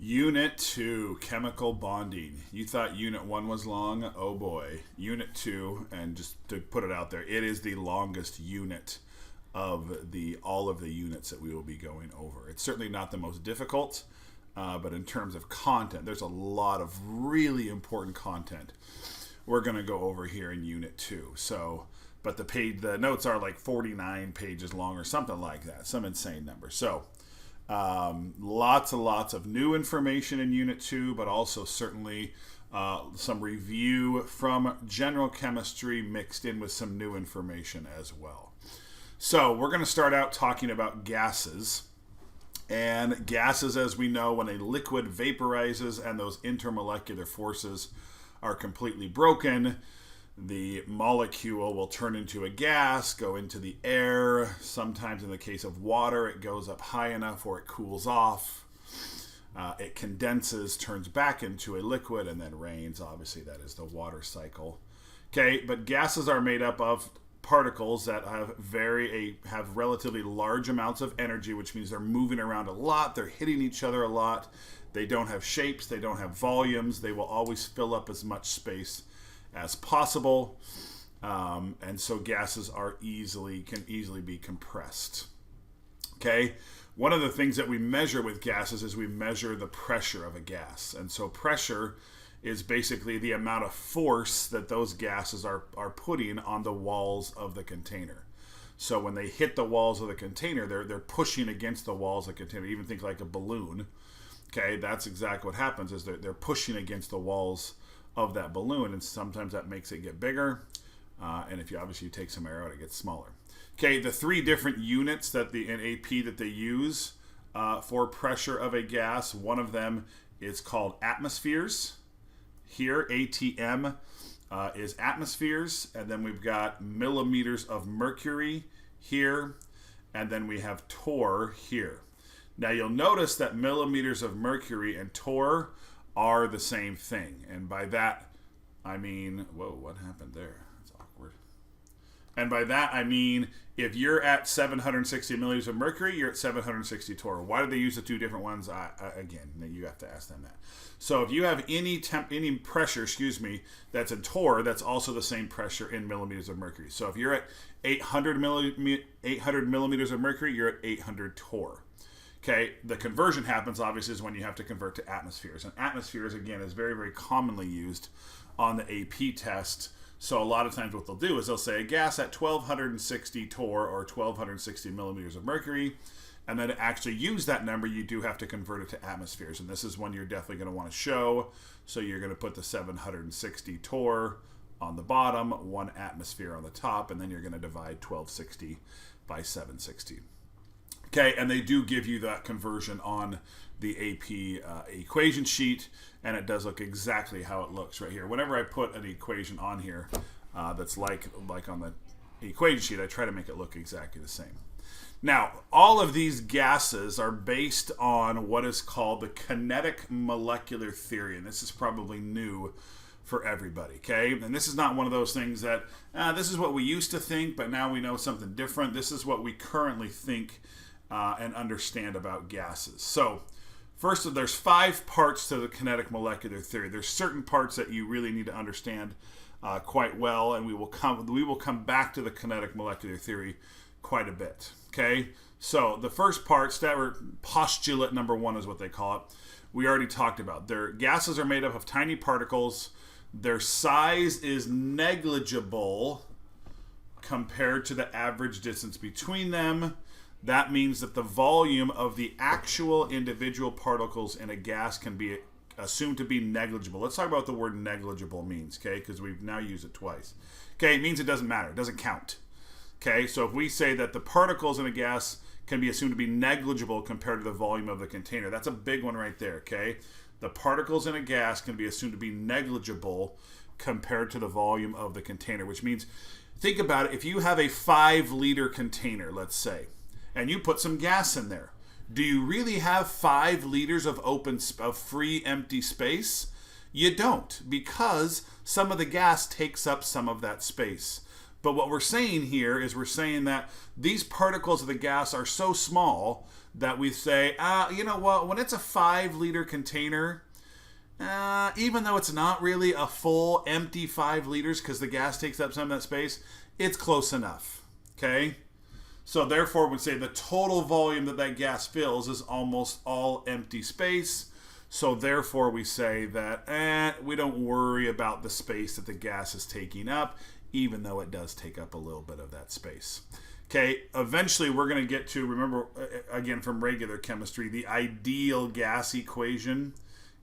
Unit 2, chemical bonding. You thought Unit 1 was long? Oh boy. Unit 2, and just to put it out there, it is the longest unit of all of the units that we will be going over. It's certainly not the most difficult, but in terms of content, there's a lot of really important content we're going to go over here in Unit 2. So, but the notes are like 49 pages long or something like that, some insane number. So, lots and lots of new information in Unit 2, but also certainly some review from general chemistry mixed in with some new information as well. So we're going to start out talking about gases. And gases, as we know, when a liquid vaporizes and those intermolecular forces are completely broken, the molecule will turn into a gas, go into the air. Sometimes in the case of water, it goes up high enough or it cools off. It condenses, turns back into a liquid, and then rains. Obviously, that is the water cycle. Okay, but gases are made up of particles that have relatively large amounts of energy, which means they're moving around a lot, they're hitting each other a lot. They don't have shapes, they don't have volumes. They will always fill up as much space as possible, and so gases can easily be compressed. Okay, one of the things that we measure with gases is we measure the pressure of a gas, and so pressure is basically the amount of force that those gases are putting on the walls of the container. So when they hit the walls of the container, they're pushing against the walls of the container. Even think like a balloon. Okay, that's exactly what happens, is they're pushing against the walls of that balloon, and sometimes that makes it get bigger, and if you obviously take some air out, it gets smaller. Okay, the three different units that in AP that they use for pressure of a gas, one of them is called atmospheres. Here, ATM is atmospheres, and then we've got millimeters of mercury here, and then we have torr here. Now you'll notice that millimeters of mercury and torr are the same thing, and by that I mean, whoa, what happened there? That's awkward. And by that I mean, if you're at 760 milliliters of mercury, you're at 760 torr. Why do they use the two different ones? Again, you have to ask them that. So if you have any pressure, that's in torr, that's also the same pressure in millimeters of mercury. So if you're at 800 millimeters of mercury, you're at 800 torr. Okay, the conversion happens obviously is when you have to convert to atmospheres. And atmospheres, again, is very, very commonly used on the AP test. So a lot of times what they'll do is they'll say a gas at 1260 torr or 1260 millimeters of mercury. And then to actually use that number, you do have to convert it to atmospheres. And this is one you're definitely going to want to show. So you're going to put the 760 torr on the bottom, 1 atmosphere on the top, and then you're going to divide 1260 by 760. Okay, and they do give you that conversion on the AP equation sheet, and it does look exactly how it looks right here. Whenever I put an equation on here that's like on the equation sheet, I try to make it look exactly the same. Now, all of these gases are based on what is called the kinetic molecular theory, and this is probably new for everybody, okay? And this is not one of those things that, this is what we used to think, but now we know something different. This is what we currently think and understand about gases. So, first, there's 5 parts to the kinetic molecular theory. There's certain parts that you really need to understand quite well, and we will come back to the kinetic molecular theory quite a bit. Okay, so the first part, postulate number 1 is what they call it. We already talked about. Their gases are made up of tiny particles. Their size is negligible compared to the average distance between them. That means that the volume of the actual individual particles in a gas can be assumed to be negligible. Let's talk about what the word negligible means, okay? Because we've now used it twice. Okay, it means it doesn't matter. It doesn't count. Okay, so if we say that the particles in a gas can be assumed to be negligible compared to the volume of the container, that's a big one right there, okay? The particles in a gas can be assumed to be negligible compared to the volume of the container, which means, think about it, if you have a 5-liter container, let's say, and you put some gas in there, do you really have 5 liters of free empty space? You don't, because some of the gas takes up some of that space. But what we're saying here is we're saying that these particles of the gas are so small that we say, you know what, when it's a 5-liter container, even though it's not really a full empty 5 liters because the gas takes up some of that space, it's close enough. Okay? So therefore, we say the total volume that gas fills is almost all empty space. So therefore, we say that we don't worry about the space that the gas is taking up, even though it does take up a little bit of that space. Okay, eventually we're going to get to, remember, again, from regular chemistry, the ideal gas equation.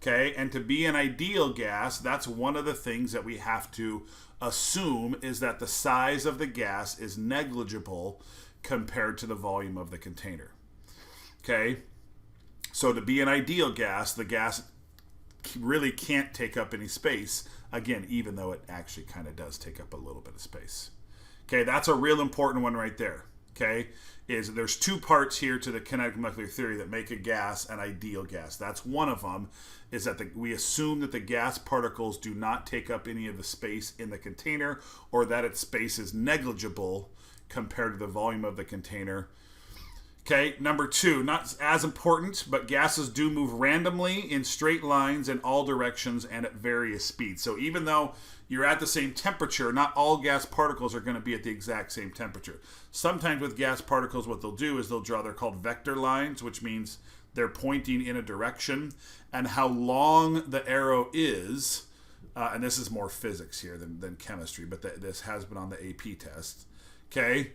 Okay, and to be an ideal gas, that's one of the things that we have to assume is that the size of the gas is negligible compared to the volume of the container. Okay, so to be an ideal gas, the gas really can't take up any space, again, even though it actually kind of does take up a little bit of space. Okay, that's a real important one right there. Okay, is there's 2 parts here to the kinetic molecular theory that make a gas an ideal gas. That's one of them, is that we assume that the gas particles do not take up any of the space in the container, or that its space is negligible compared to the volume of the container. Okay, number 2, not as important, but gases do move randomly in straight lines in all directions and at various speeds. So even though you're at the same temperature, not all gas particles are going to be at the exact same temperature. Sometimes with gas particles, what they'll do is they're called vector lines, which means they're pointing in a direction, and how long the arrow is, and this is more physics here than chemistry, but this has been on the AP test, okay?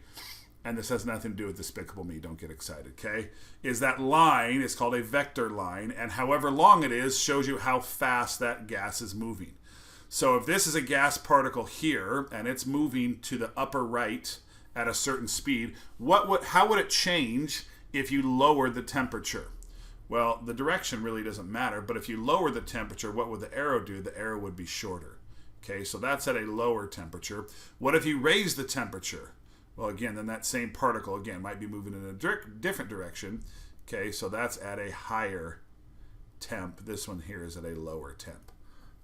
And this has nothing to do with Despicable Me, don't get excited, okay? Is that line is called a vector line, and however long it is shows you how fast that gas is moving. So if this is a gas particle here, and it's moving to the upper right at a certain speed, how would it change if you lowered the temperature? Well, the direction really doesn't matter, but if you lower the temperature, what would the arrow do? The arrow would be shorter. Okay, so that's at a lower temperature. What if you raise the temperature? Well, again, then that same particle, again, might be moving in a different direction. Okay, so that's at a higher temp. This one here is at a lower temp.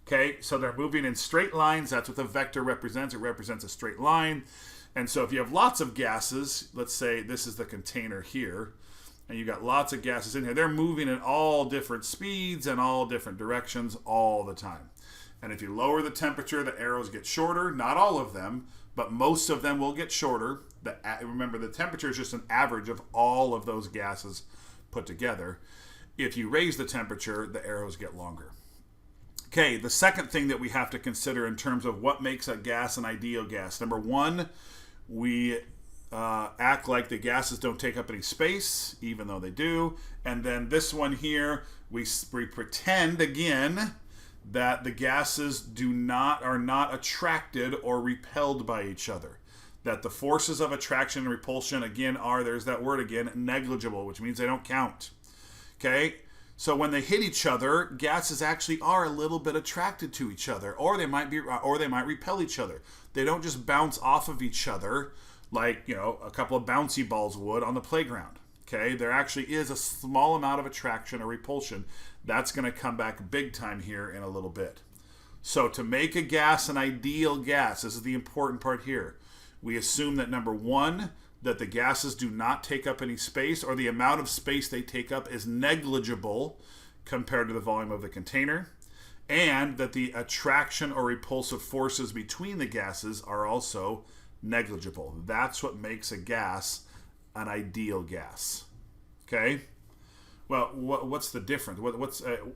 Okay, so they're moving in straight lines. That's what the vector represents. It represents a straight line. And so if you have lots of gases, let's say this is the container here, and you got lots of gases in here, they're moving in all different speeds and all different directions all the time. And if you lower the temperature, the arrows get shorter. Not all of them, but most of them will get shorter. Remember, the temperature is just an average of all of those gases put together. If you raise the temperature, the arrows get longer. Okay, the second thing that we have to consider in terms of what makes a gas an ideal gas. Number 1, we act like the gases don't take up any space, even though they do. And then this one here, we pretend again that the gases are not attracted or repelled by each other. That the forces of attraction and repulsion, again, there's that word again, negligible, which means they don't count. Okay? So when they hit each other, gases actually are a little bit attracted to each other, or they might repel each other. They don't just bounce off of each other like, a couple of bouncy balls would on the playground. Okay? There actually is a small amount of attraction or repulsion. That's going to come back big time here in a little bit. So to make a gas an ideal gas, this is the important part here. We assume that number 1, that the gases do not take up any space, or the amount of space they take up is negligible compared to the volume of the container, and that the attraction or repulsive forces between the gases are also negligible. That's what makes a gas an ideal gas. Okay? Well, what's the difference?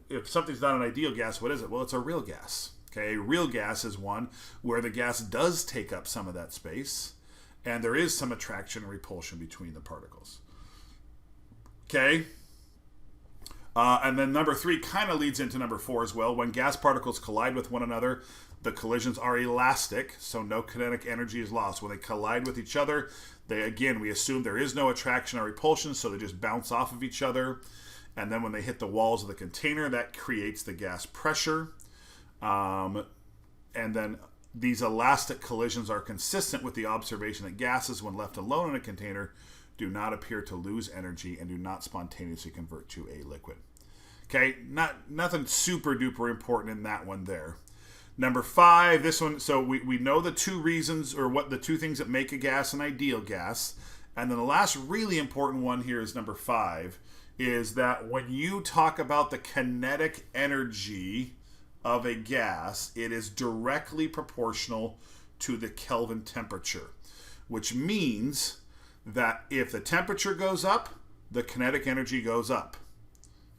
If something's not an ideal gas, what is it? Well, it's a real gas. Okay, a real gas is one where the gas does take up some of that space, and there is some attraction and repulsion between the particles. Okay? And then number 3 kind of leads into number 4 as well. When gas particles collide with one another, the collisions are elastic, so no kinetic energy is lost. When they collide with each other, we assume there is no attraction or repulsion, so they just bounce off of each other. And then when they hit the walls of the container, that creates the gas pressure. And then these elastic collisions are consistent with the observation that gases, when left alone in a container, do not appear to lose energy and do not spontaneously convert to a liquid. Okay, nothing super duper important in that one there. Number 5, this one, so we know the two reasons, or what the two things that make a gas an ideal gas. And then the last really important one here is number 5, is that when you talk about the kinetic energy of a gas, it is directly proportional to the Kelvin temperature, which means that if the temperature goes up, the kinetic energy goes up.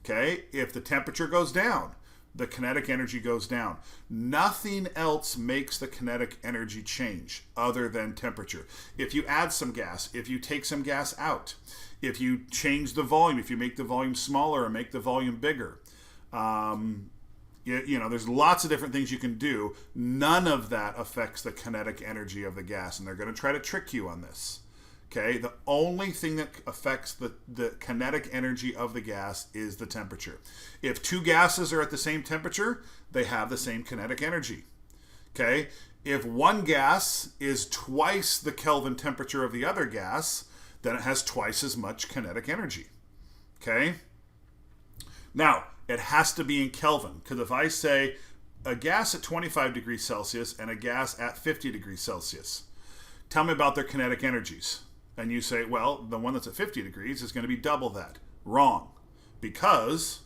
Okay? If the temperature goes down, the kinetic energy goes down. Nothing else makes the kinetic energy change other than temperature. If you add some gas, if you take some gas out, if you change the volume, if you make the volume smaller or make the volume bigger, there's lots of different things you can do. None of that affects the kinetic energy of the gas, and they're going to try to trick you on this. Okay, the only thing that affects the kinetic energy of the gas is the temperature. If two gases are at the same temperature, they have the same kinetic energy. Okay, if one gas is twice the Kelvin temperature of the other gas, then it has twice as much kinetic energy. Okay, now it has to be in Kelvin, because if I say a gas at 25 degrees Celsius and a gas at 50 degrees Celsius, tell me about their kinetic energies. And you say, well, the one that's at 50 degrees is going to be double that. Wrong. Because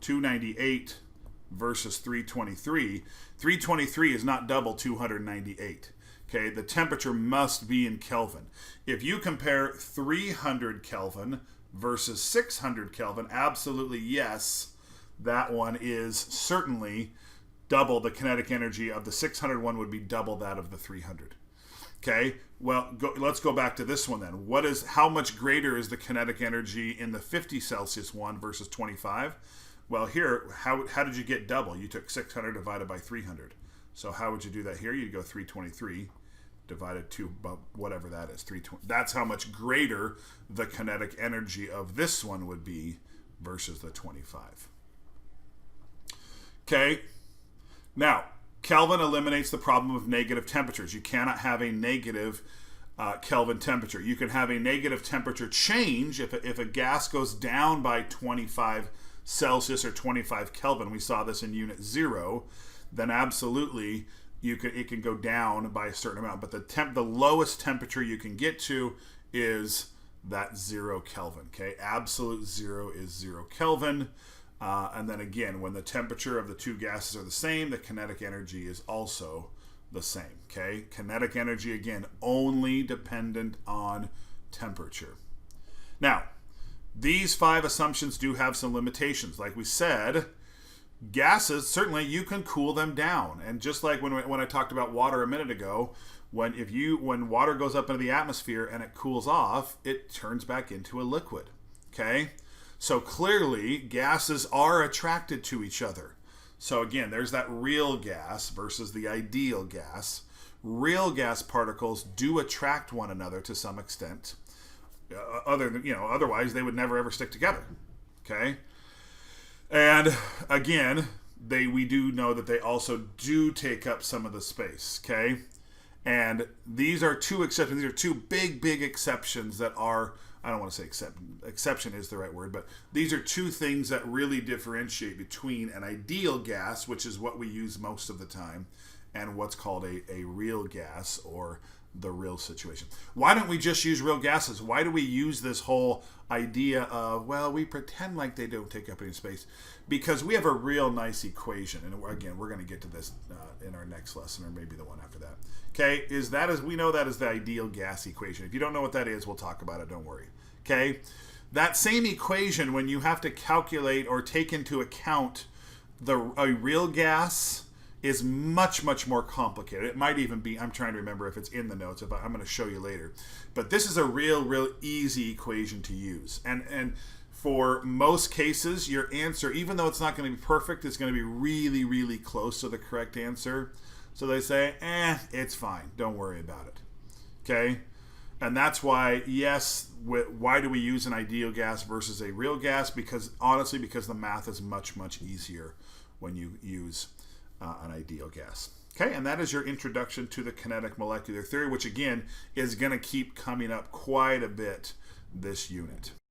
298 versus 323, 323 is not double 298. Okay, the temperature must be in Kelvin. If you compare 300 Kelvin versus 600 Kelvin, absolutely yes, that one is certainly double the kinetic energy of the 600 one would be double that of the 300. Okay, well, let's go back to this one then. How much greater is the kinetic energy in the 50 Celsius one versus 25? Well, here, how did you get double? You took 600 divided by 300. So how would you do that here? You'd go 323 divided to whatever that is, 320. That's how much greater the kinetic energy of this one would be versus the 25. Okay, now, Kelvin eliminates the problem of negative temperatures. You cannot have a negative Kelvin temperature. You can have a negative temperature change if a gas goes down by 25 Celsius or 25 Kelvin. We saw this in unit 0. Then absolutely it can go down by a certain amount. But the lowest temperature you can get to is that 0 Kelvin. Okay, absolute 0 is 0 Kelvin. And then again, when the temperature of the two gases are the same, the kinetic energy is also the same. Okay, kinetic energy, again, only dependent on temperature. Now, these 5 assumptions do have some limitations. Like we said, gases, certainly you can cool them down. And just like when I talked about water a minute ago, when water goes up into the atmosphere and it cools off, it turns back into a liquid. Okay? So clearly, gases are attracted to each other. So again, there's that real gas versus the ideal gas. Real gas particles do attract one another to some extent. Otherwise they would never ever stick together. Okay? And again, we do know that they also do take up some of the space. Okay? And these are 2 exceptions. These are 2 big exceptions that are, I don't want to say exception is the right word, but these are 2 things that really differentiate between an ideal gas, which is what we use most of the time, and what's called a real gas or the real situation. Why don't we just use real gases? Why do we use this whole idea of, well, we pretend like they don't take up any space? Because we have a real nice equation, and again, we're going to get to this in our next lesson, or maybe the one after that. Okay, we know that is the ideal gas equation. If you don't know what that is, we'll talk about it, don't worry. Okay, that same equation, when you have to calculate or take into account a real gas, is much more complicated. It might even be, I'm trying to remember if it's in the notes, I'm going to show you later. But this is a real easy equation to use. And for most cases, your answer, even though it's not going to be perfect, it's going to be really close to the correct answer. So they say, it's fine. Don't worry about it. Okay? And that's why, yes, why do we use an ideal gas versus a real gas? Because the math is much easier when you use an ideal gas. Okay, and that is your introduction to the kinetic molecular theory, which again is going to keep coming up quite a bit this unit.